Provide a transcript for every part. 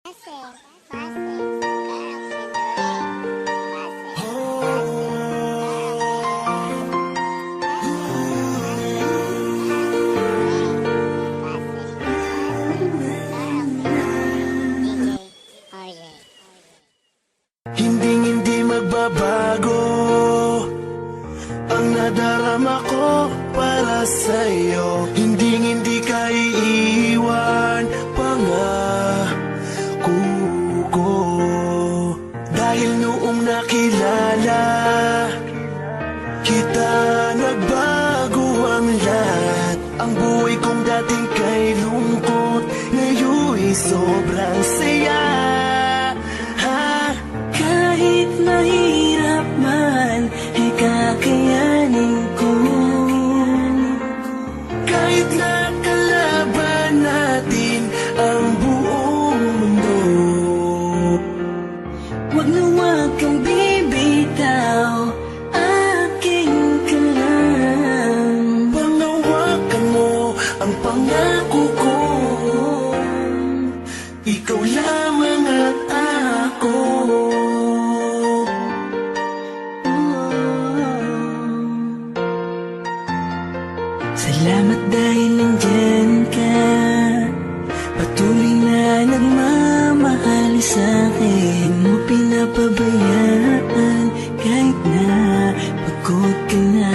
Base, Hindi magbabago ang nadarama ko para sa'yo. Hindi ka iiwan, pangako ko. Dahil noong nakilala kita, nagbago ang lahat. Ang buhay kong dating kay lungkot, ngayon'y sobrang saya. Kahit mahirap man, ay kakayanin ko. Kahit nakalaban natin ang buong mundo, Wag na wag kang bibitaw, aking ka lang. pangawakan mo ang pangako ko. Ikaw lamang at ako. Salamat dahil nandyan ka, patuloy na nagmamahal sa'kin. Di mo pinapabayaan kahit na pagod ka na.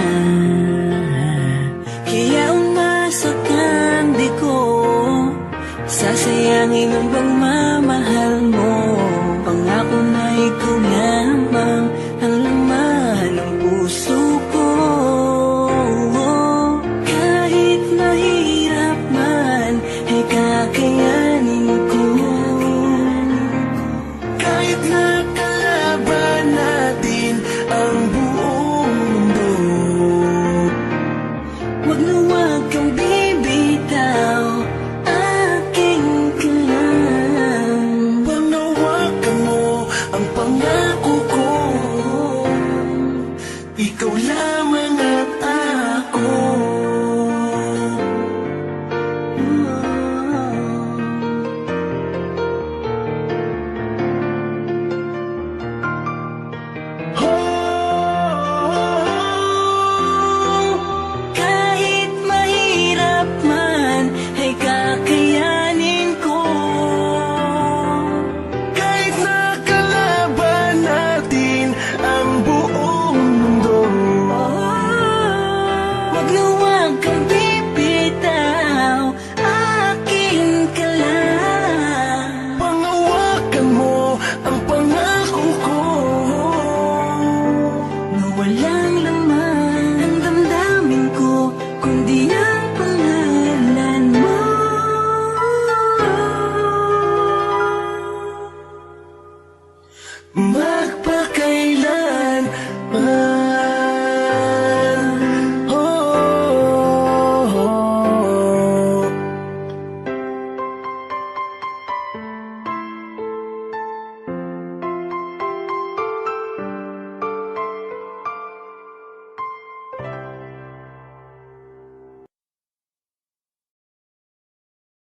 Kaya umasa kang di ko sasayangin ang pagmamahal mo. Pangako na ikaw lamang ang laman ng puso ko. Kahit mahirap man, ay kakayanin ko. Kahit nakalaban